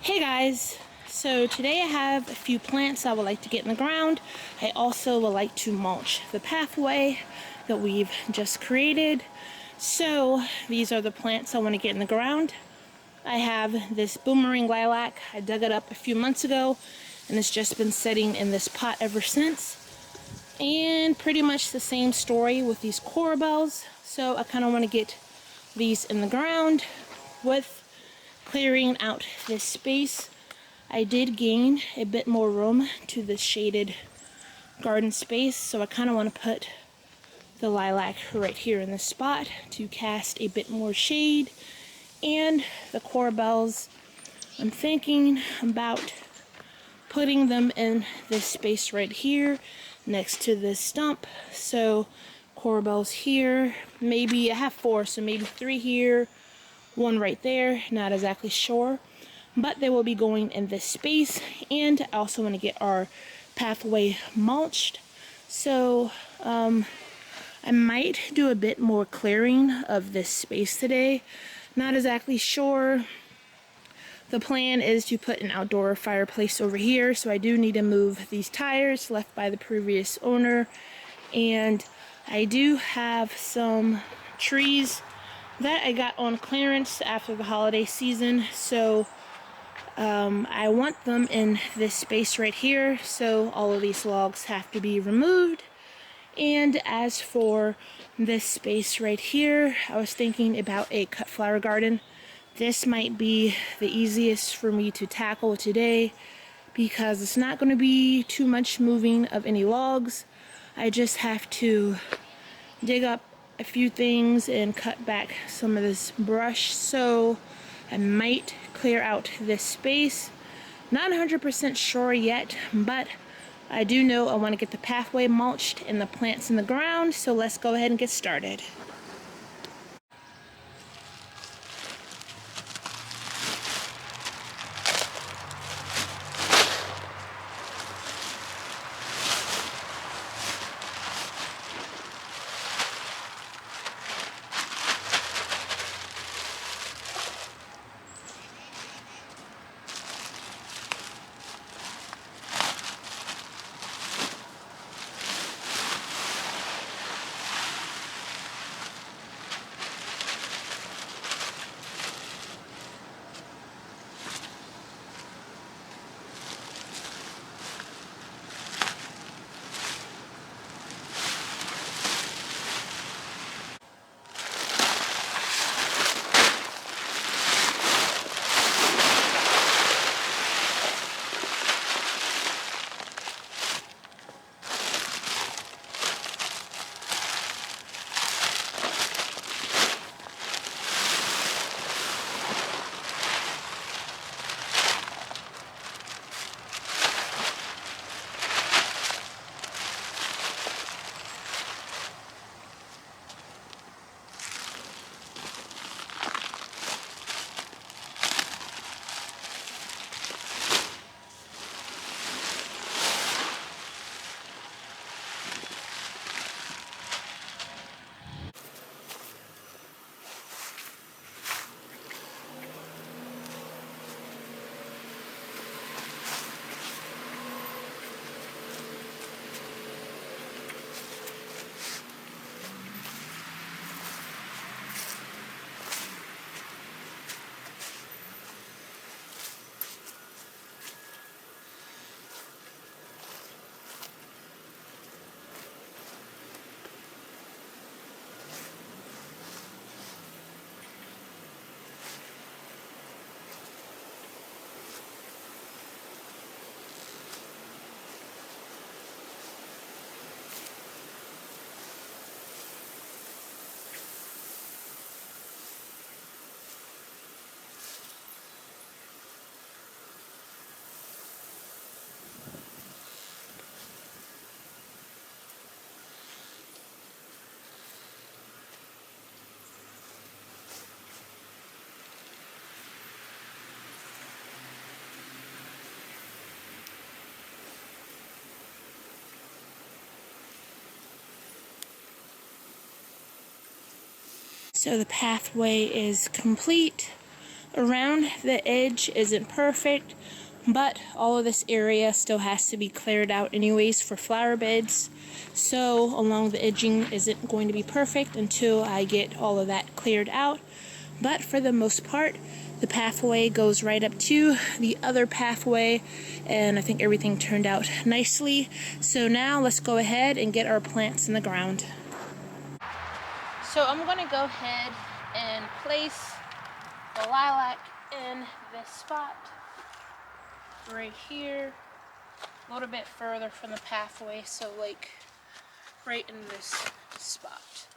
Hey guys, so today I have a few plants I would like to get in the ground. I also would like to mulch the pathway that we've just created. So these are the plants I want to get in the ground. I have this boomerang lilac. I dug it up a few months ago and it's just been sitting in this pot ever since. And pretty much the same story with these corbels. So I kind of want to get these in the ground with clearing out this space. I did gain a bit more room to the shaded garden space, so I kind of want to put the lilac right here in this spot to cast a bit more shade. And the corbels, I'm thinking about putting them in this space right here next to this stump. So corbels here, maybe I have 4, so maybe 3 here, 1 right there, not exactly sure, but they will be going in this space. And I also want to get our pathway mulched, so I might do a bit more clearing of this space today, not exactly sure. The plan is to put an outdoor fireplace over here, so I do need to move these tires left by the previous owner. And I do have some trees that I got on clearance after the holiday season, so I want them in this space right here, so all of these logs have to be removed. And as for this space right here, I was thinking about a cut flower garden. This might be the easiest for me to tackle today because it's not going to be too much moving of any logs. I just have to dig up a few things and cut back some of this brush, so I might clear out this space. Not 100% sure yet, but I do know I want to get the pathway mulched and the plants in the ground, so let's go ahead and get started. So the pathway is complete around the edge isn't perfect, but all of this area still has to be cleared out anyways for flower beds. So along the edging isn't going to be perfect until I get all of that cleared out. But for the most part, the pathway goes right up to the other pathway, and I think everything turned out nicely. So now let's go ahead and get our plants in the ground. So I'm going to go ahead and place the lilac in this spot right here, a little bit further from the pathway, so like right in this spot.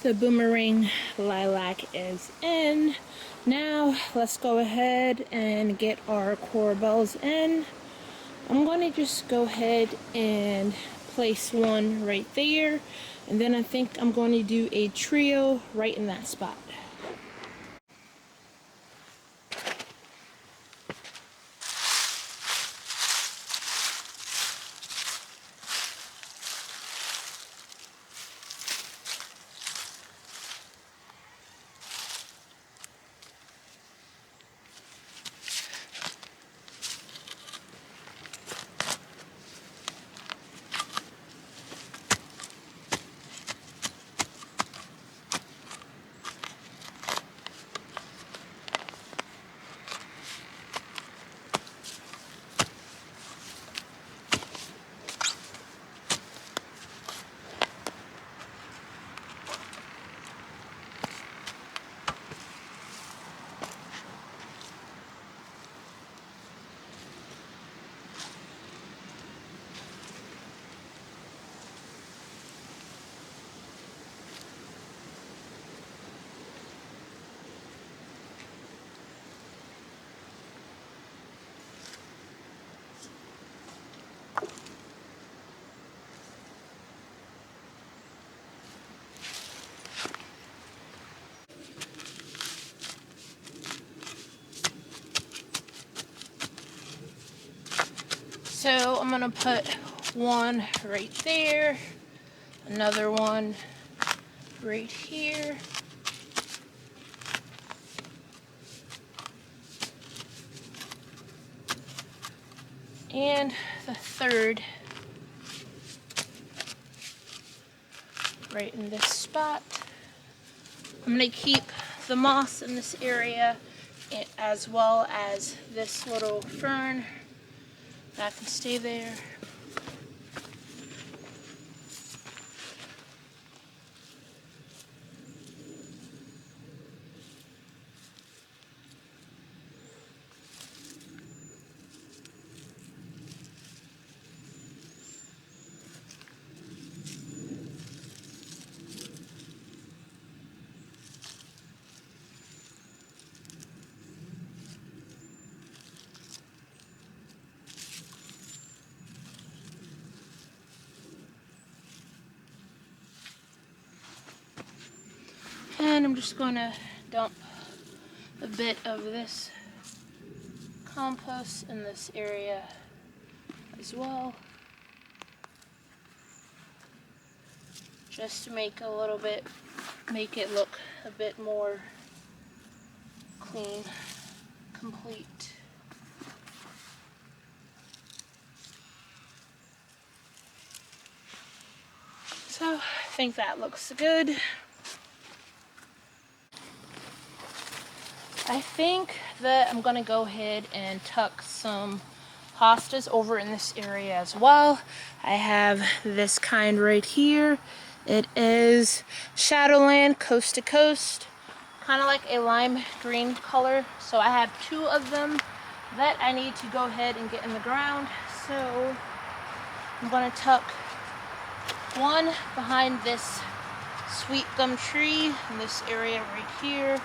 The boomerang lilac is in. Now let's go ahead and get our corbels in. I'm going to just go ahead and place one right there, and then I think I'm going to do a trio right in that spot. So I'm gonna put one right there, another one right here, and the third right in this spot. I'm gonna keep the moss in this area as well as this little fern that can stay there. And I'm just going to dump a bit of this compost in this area as well, just to make it look a bit more clean, complete. So I think that looks good. I think that I'm gonna go ahead and tuck some hostas over in this area as well. I have this kind right here. It is Shadowland Coast to Coast, kind of like a lime green color. So I have 2 of them that I need to go ahead and get in the ground. So I'm gonna tuck one behind this sweet gum tree in this area right here.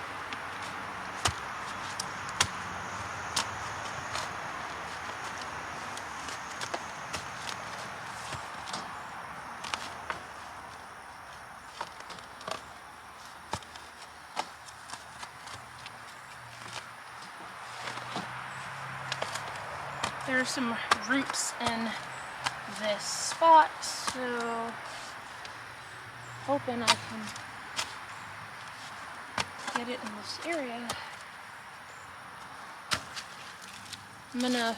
There are some roots in this spot, so hoping I can get it in this area. I'm gonna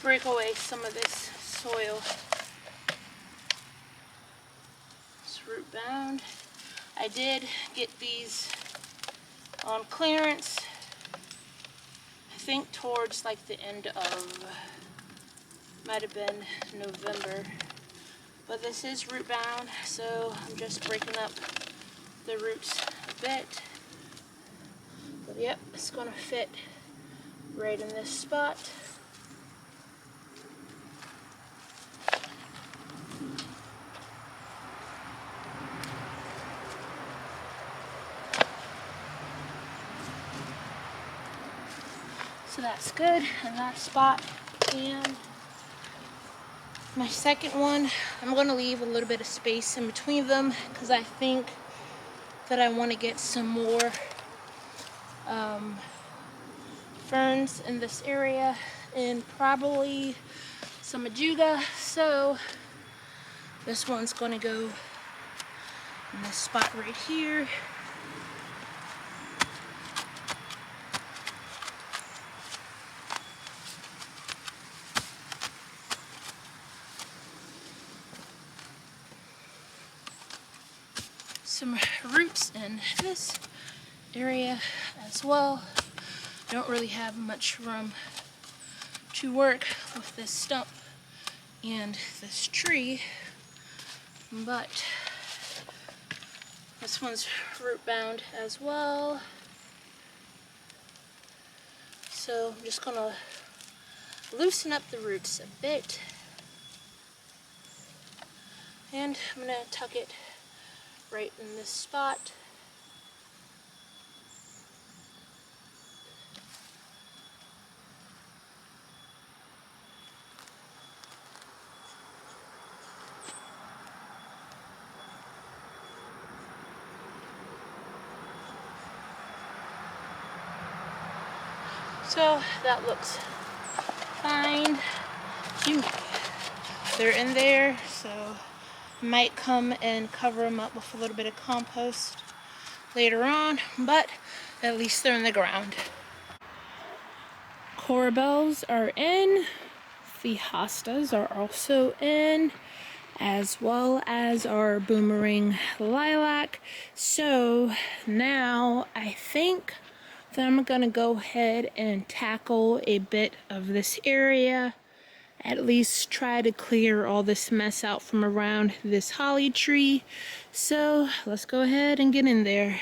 break away some of this soil. It's root bound. I did get these on clearance, I think towards like the end of, might have been November. But this is root bound, so I'm just breaking up the roots a bit. But yep, it's gonna fit right in this spot. So that's good in that spot. And my second one, I'm going to leave a little bit of space in between them because I think that I want to get some more ferns in this area and probably some ajuga. So this one's going to go in this spot right here. Some roots in this area as well. Don't really have much room to work with this stump and this tree, but this one's root bound as well. So I'm just gonna loosen up the roots a bit, and I'm gonna tuck it right in this spot. So that looks fine. They're in there, so I might come and cover them up with a little bit of compost later on, but at least they're in the ground. Corbels are in, the hostas are also in, as well as our boomerang lilac. So now I think that I'm gonna go ahead and tackle a bit of this area, at least try to clear all this mess out from around this holly tree. So let's go ahead and get in there.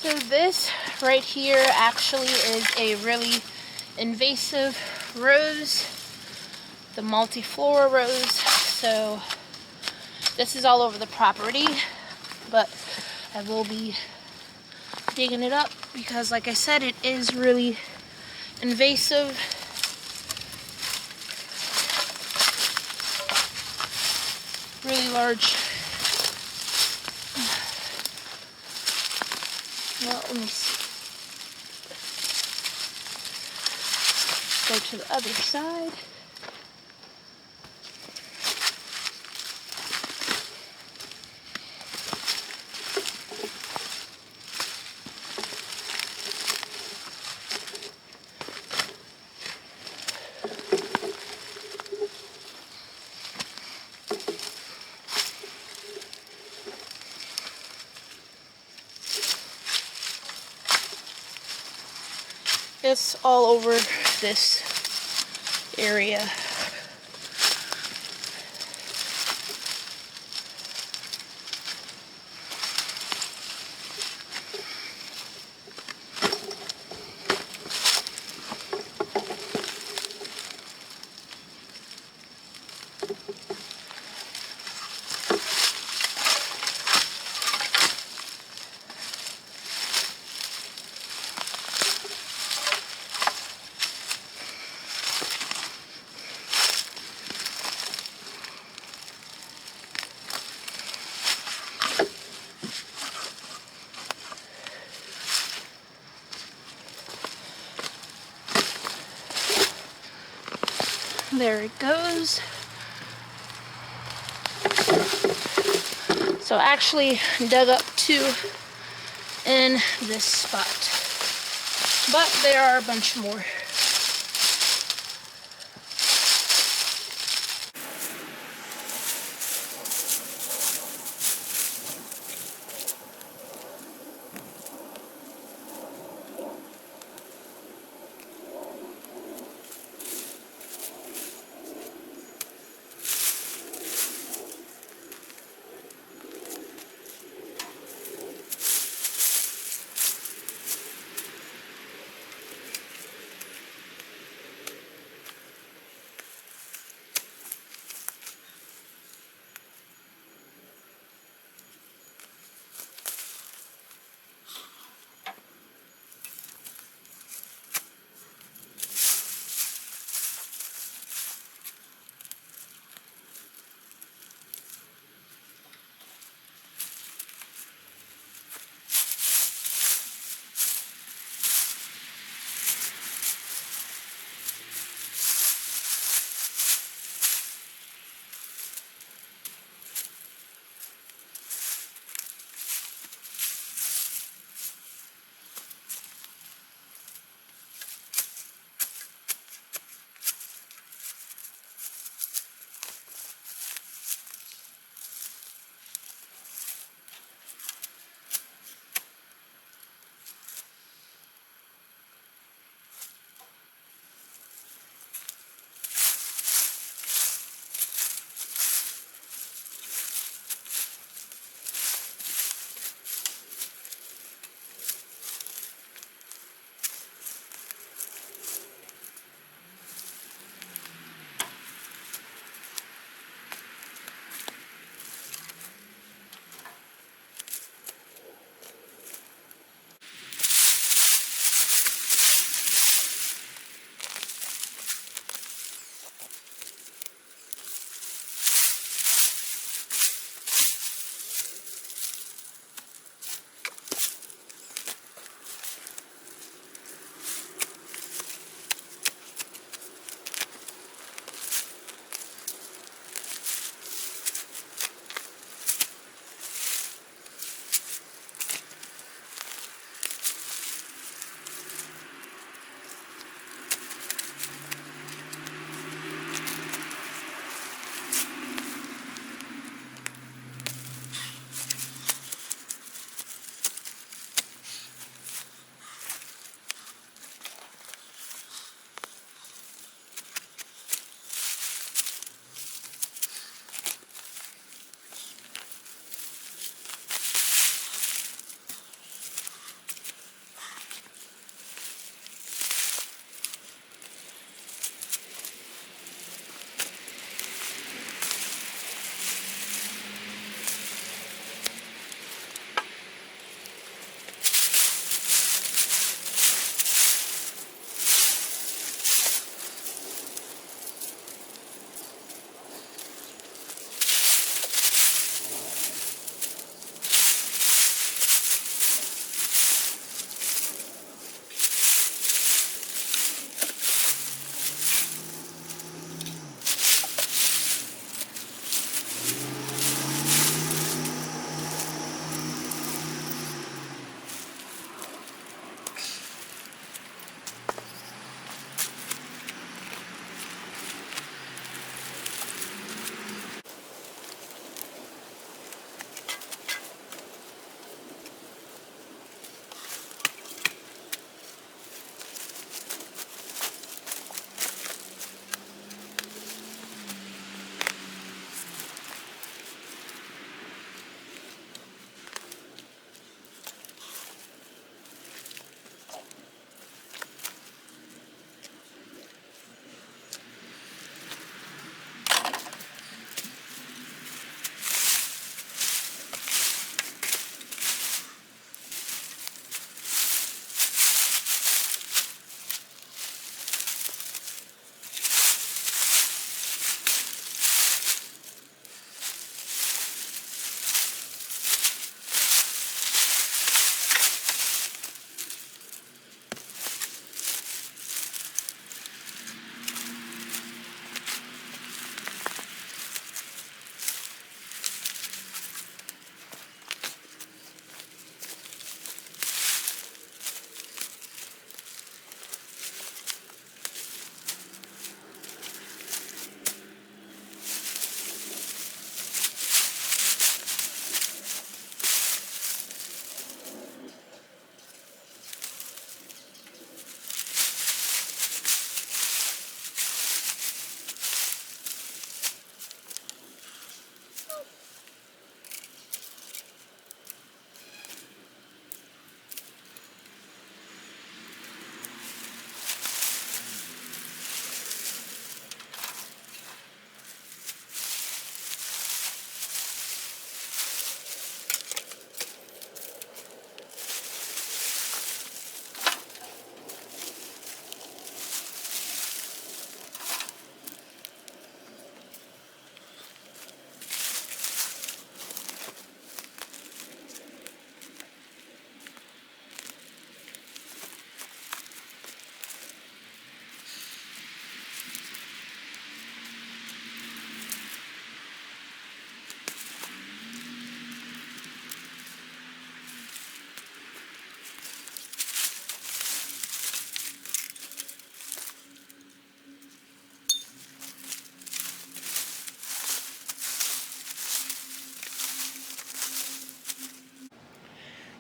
So this right here actually is a really invasive rose, the multiflora rose. So this is all over the property, but I will be digging it up because, like I said, it is really invasive. Really large. Well, let me see. Go to the other side. It's all over this area. There it goes. So I actually dug up 2 in this spot, but there are a bunch more.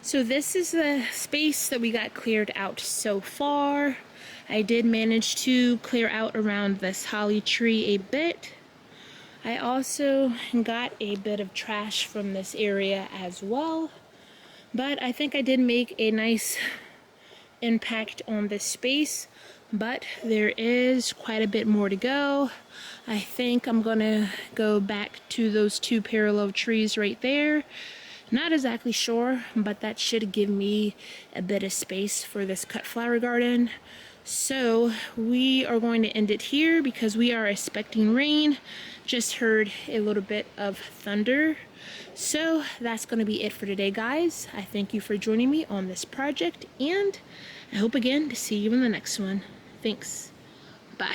So this is the space that we got cleared out so far. I did manage to clear out around this holly tree a bit. I also got a bit of trash from this area as well. But I think I did make a nice impact on this space. But there is quite a bit more to go. I think I'm gonna go back to those 2 parallel trees right there. Not exactly sure, but that should give me a bit of space for this cut flower garden. So we are going to end it here because we are expecting rain. Just heard a little bit of thunder. So that's going to be it for today, guys. I thank you for joining me on this project, and I hope again to see you in the next one. Thanks. Bye.